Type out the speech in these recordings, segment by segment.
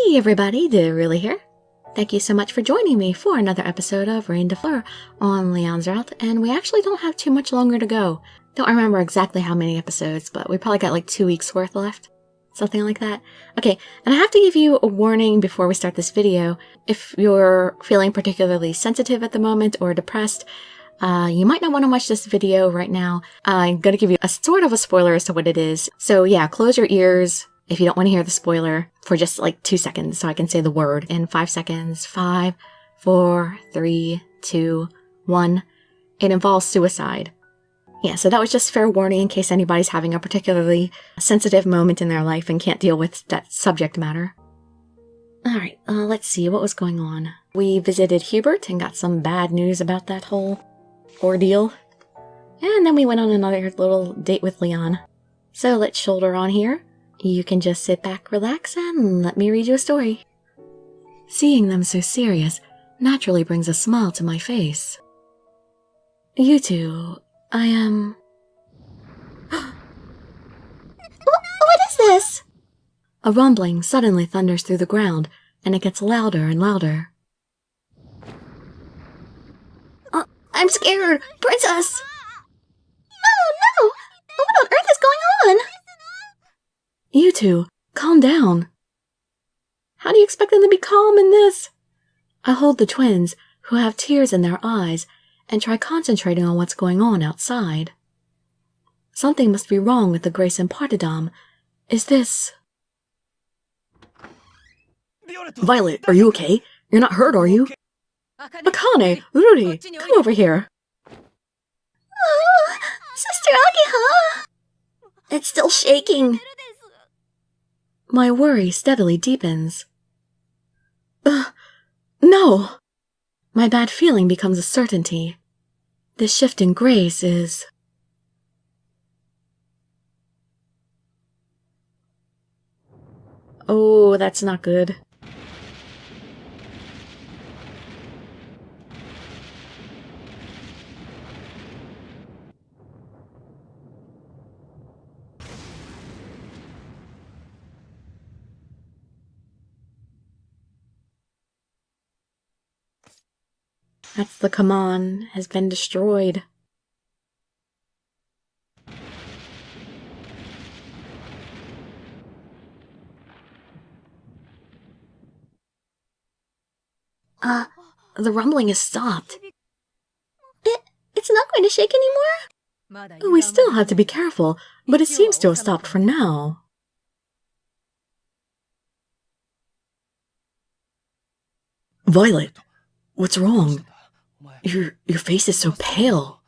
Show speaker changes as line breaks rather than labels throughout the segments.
Hey everybody, Dirili here. Thank you so much for joining me for another episode of Reine Des Fleurs on Leon's route, and we actually don't have too much longer to go. Don't remember exactly how many episodes, but we probably got like 2 weeks worth left. Something like that. Okay, and I have to give you a warning before we start this video. If you're feeling particularly sensitive at the moment or depressed, you might not want to watch this video right now. I'm going to give you a sort of a spoiler as to what it is. So yeah, close your ears if you don't want to hear the spoiler for just like 2 seconds so I can say the word in 5 seconds. 5, 4, 3, 2, 1. It involves suicide. Yeah, so that was just fair warning in case anybody's having a particularly sensitive moment in their life and can't deal with that subject matter. Alright, let's see what was going on. We visited Hubert and got some bad news about that whole ordeal. And then we went on another little date with Leon. So let's shoulder on here. You can just sit back, relax, and let me read you a story. Seeing them so serious naturally brings a smile to my face. You two, I am... What is this? A rumbling suddenly thunders through the ground, and it gets louder and louder. I'm scared! Princess! No! What on earth is going on? You two, calm down. How do you expect them to be calm in this? I hold the twins, who have tears in their eyes, and try concentrating on what's going on outside. Something must be wrong with the Grace and Partidam. Is this... Violet, are you okay? You're not hurt, are you? Akane, Rudy, come over here. Oh, Sister Agiha! It's still shaking. My worry steadily deepens. No! My bad feeling becomes a certainty. This shift in Grace is... Oh, that's not good. That's the Kaman has been destroyed. The rumbling has stopped. It's not going to shake anymore? We still have to be careful, but it seems to have stopped for now. Violet, what's wrong? Your face is so pale.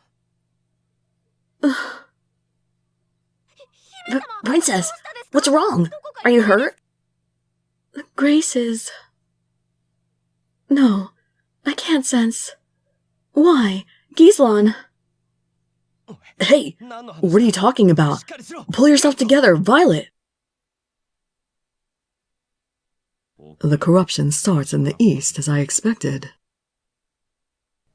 Princess, what's wrong? Are you hurt? Grace is... No, I can't sense. Why? Gislan! Hey, what are you talking about? Pull yourself together, Violet! The corruption starts in the east, as I expected.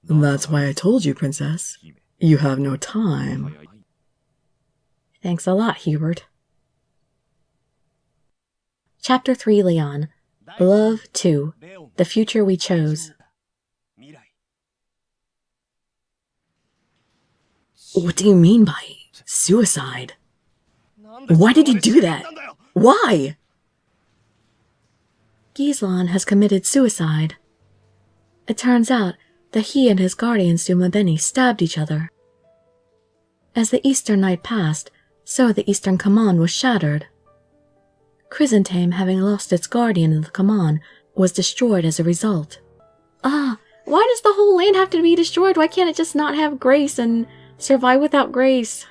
That's why I told you, Princess. You have no time. Thanks a lot, Hubert. Chapter 3, Leon. Love 2. The Future We Chose. What do you mean by suicide? Why did you do that? Why? Gislan has committed suicide. It turns out that he and his guardian Sumabeni stabbed each other. As the Eastern night passed, so the Eastern Kaman was shattered. Chrysantheme, having lost its guardian in the Kaman, was destroyed as a result. Why does the whole land have to be destroyed? Why can't it just not have Grace and survive without Grace?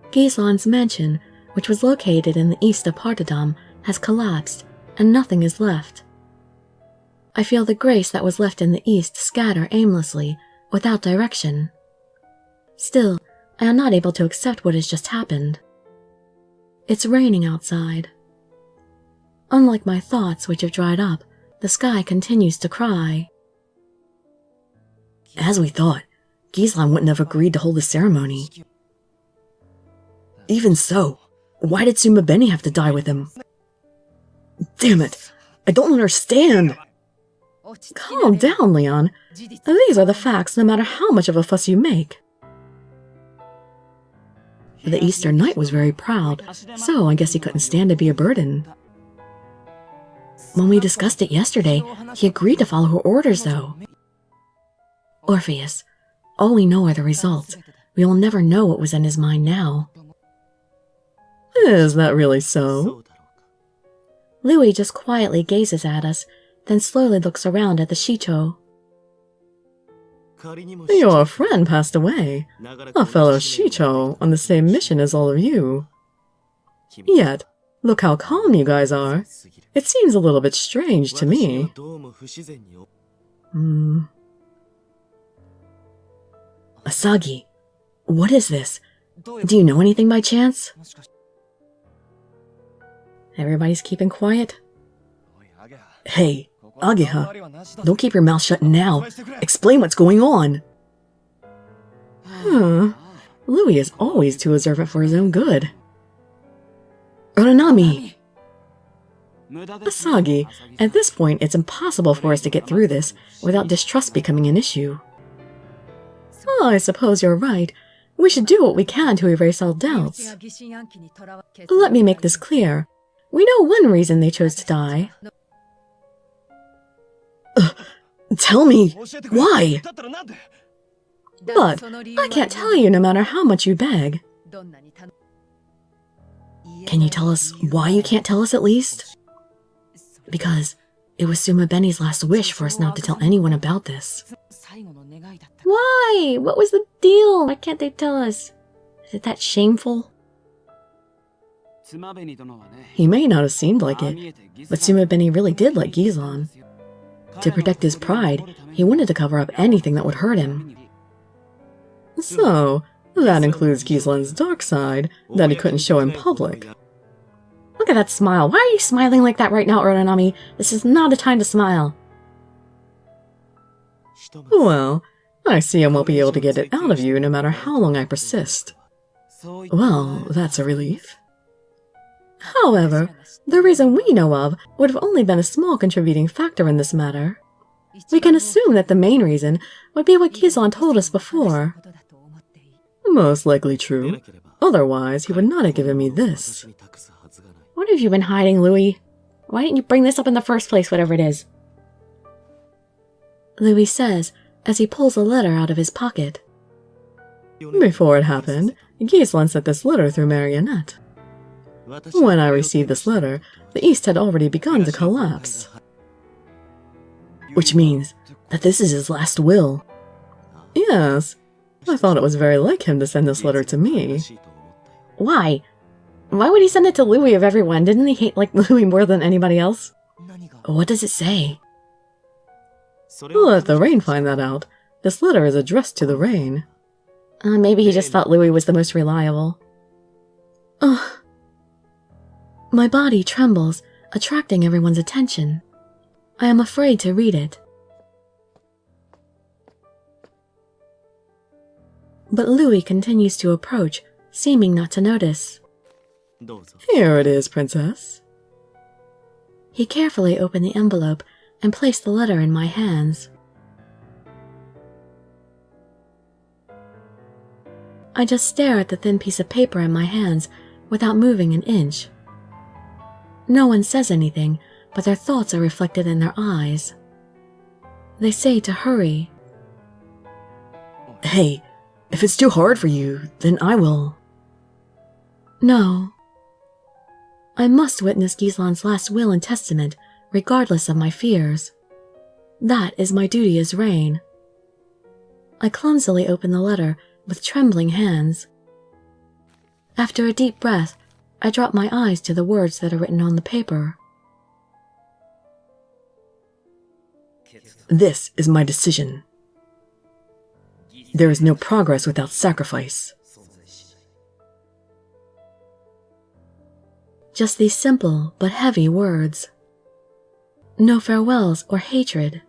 Gislan's mansion, which was located in the east of Partidam, has collapsed, and nothing is left. I feel the Grace that was left in the east scatter aimlessly, without direction. Still, I am not able to accept what has just happened. It's raining outside. Unlike my thoughts, which have dried up, the sky continues to cry. As we thought, Gislan wouldn't have agreed to hold the ceremony. Even so, why did Sumabeni have to die with him? Damn it!
I don't understand.
Calm down, Leon. These are the facts, no matter how much of a fuss you make. The Eastern Knight was very proud, so I guess he couldn't stand to be a burden. When we discussed it yesterday, he agreed to follow her orders, though. Orpheus, all we know are the results. We will never know what was in his mind now.
Is that really so?
Louis just quietly gazes at us, then slowly looks around at the Shicho.
Your friend passed away, a fellow Shicho on the same mission as all of you. Yet, look how calm you guys are. It seems a little bit strange to me.
Asagi, what is this? Do you know anything by chance? Everybody's keeping quiet?
Hey, Ageha, don't keep your mouth shut now. Explain what's going on.
Louis is always too observant for his own good. Uranami!
Asagi, at this point it's impossible for us to get through this without distrust becoming an issue.
I suppose you're right. We should do what we can to erase all doubts. Let me make this clear. We know one reason they chose to die.
Tell me, why?
But I can't tell you no matter how much you beg.
Can you tell us why you can't tell us at least?
Because it was Suma Beni's last wish for us not to tell anyone about this. Why? What was the deal? Why can't they tell us? Is it that shameful?
He may not have seemed like it, but Suma Beni really did like Gizon. To protect his pride, he wanted to cover up anything that would hurt him. So, that includes Gizlan's dark side that he couldn't show in public.
Look at that smile. Why are you smiling like that right now, Uranami? This is not a time to smile.
Well, I see I won't be able to get it out of you no matter how long I persist. Well, that's a relief.
However, the reason we know of would have only been a small contributing factor in this matter. We can assume that the main reason would be what Gizlan told us before.
Most likely true. Otherwise, he would not have given me this.
What have you been hiding, Louis? Why didn't you bring this up in the first place, whatever it is? Louis says, as he pulls a letter out of his pocket.
Before it happened, Gizlan sent this letter through Marionette. When I received this letter, the East had already begun to collapse. Which means that this is his last will. Yes, I thought it was very like him to send this letter to me.
Why? Why would he send it to Louis of everyone? Didn't he hate Louis more than anybody else? What does it say?
Let the Reine find that out. This letter is addressed to the Reine.
Maybe he just thought Louis was the most reliable. Ugh. My body trembles, attracting everyone's attention. I am afraid to read it. But Louis continues to approach, seeming not to notice.
Here it is, Princess.
He carefully opened the envelope and placed the letter in my hands. I just stare at the thin piece of paper in my hands without moving an inch. No one says anything, but their thoughts are reflected in their eyes. They say to hurry.
Hey, if it's too hard for you, then I will.
No. I must witness Gizlan's last will and testament, regardless of my fears. That is my duty as Reine. I clumsily open the letter with trembling hands. After a deep breath, I drop my eyes to the words that are written on the paper.
This is my decision. There is no progress without sacrifice.
Just these simple but heavy words. No farewells or hatred.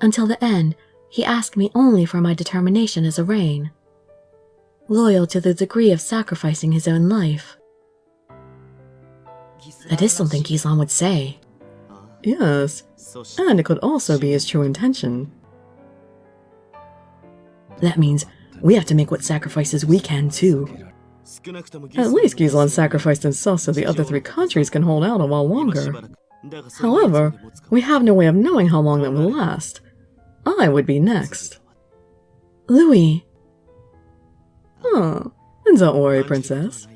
Until the end, he asked me only for my determination as a Reine, loyal to the degree of sacrificing his own life.
That is something Gizlan would say. Yes, and it could also be his true intention. That means we have to make what sacrifices we can too. At least Gislan sacrificed himself so the other 3 countries can hold out a while longer. However, we have no way of knowing how long that will last. I would be next.
Louis.
Huh. Don't worry, Princess.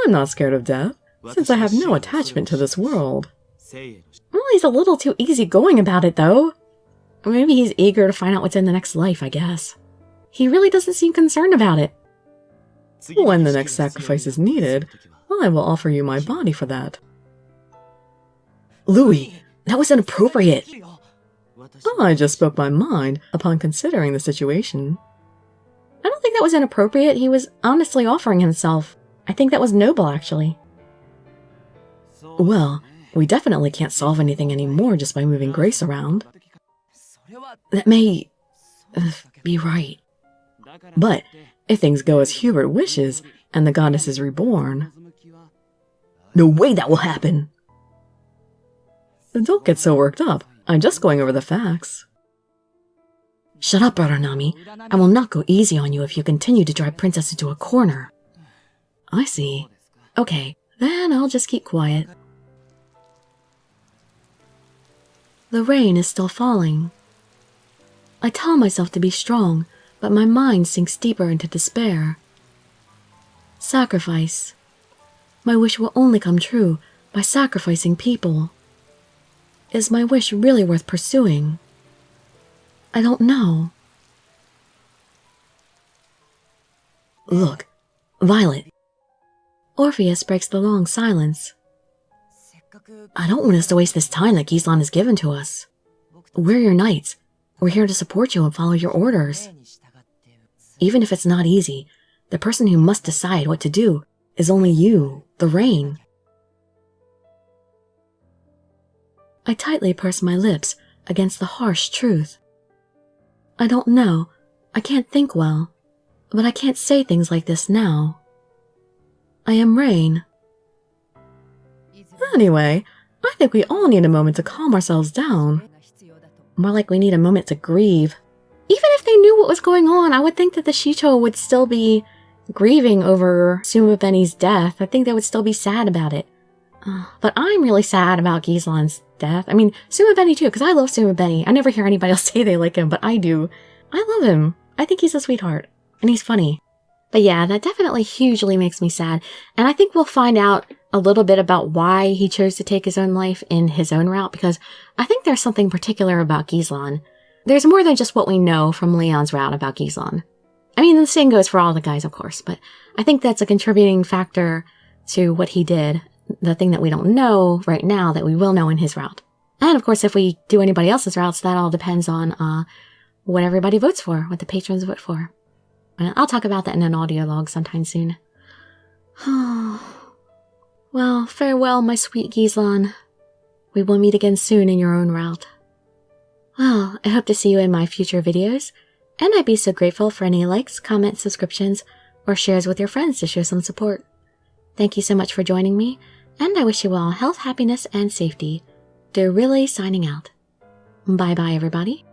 I'm not scared of death, since I have no attachment to this world.
Well, he's a little too easygoing about it, though. Or maybe he's eager to find out what's in the next life, I guess. He really doesn't seem concerned about it.
When the next sacrifice is needed, I will offer you my body for that.
Louis, that was inappropriate.
I just spoke my mind upon considering the situation.
I don't think that was inappropriate. He was honestly offering himself. I think that was noble, actually.
Well, we definitely can't solve anything anymore just by moving Grace around.
That may be right.
But if things go as Hubert wishes and the goddess is reborn...
No way that will happen!
Don't get so worked up. I'm just going over the facts.
Shut up, brother Nami. I will not go easy on you if you continue to drive Princess into a corner.
I see.
Okay, then I'll just keep quiet. The rain is still falling. I tell myself to be strong, but my mind sinks deeper into despair. Sacrifice. My wish will only come true by sacrificing people. Is my wish really worth pursuing? I don't know.
Look, Violet.
Orpheus breaks the long silence.
I don't want us to waste this time that Gislan has given to us. We're your knights. We're here to support you and follow your orders. Even if it's not easy, the person who must decide what to do is only you, the rain.
I tightly purse my lips against the harsh truth. I don't know. I can't think well. But I can't say things like this now. I am Rain.
Anyway, I think we all need a moment to calm ourselves down.
More like we need a moment to grieve. Even if they knew what was going on, I would think that the Shicho would still be grieving over Suma Beni's death. I think they would still be sad about it. But I'm really sad about Gislan's death. I mean, Suma Beni too, because I love Suma Beni. I never hear anybody else say they like him, but I do. I love him. I think he's a sweetheart. And he's funny. But yeah, that definitely hugely makes me sad. And I think we'll find out a little bit about why he chose to take his own life in his own route, because I think there's something particular about Gislan. There's more than just what we know from Leon's route about Gislan. I mean, the same goes for all the guys, of course, but I think that's a contributing factor to what he did. The thing that we don't know right now that we will know in his route. And of course, if we do anybody else's routes, that all depends on what everybody votes for, what the patrons vote for. And I'll talk about that in an audio log sometime soon. Well, farewell, my sweet Gislan. We will meet again soon in your own route. Well, I hope to see you in my future videos, and I'd be so grateful for any likes, comments, subscriptions, or shares with your friends to show some support. Thank you so much for joining me, and I wish you all health, happiness, and safety. Dirili signing out. Bye-bye, everybody.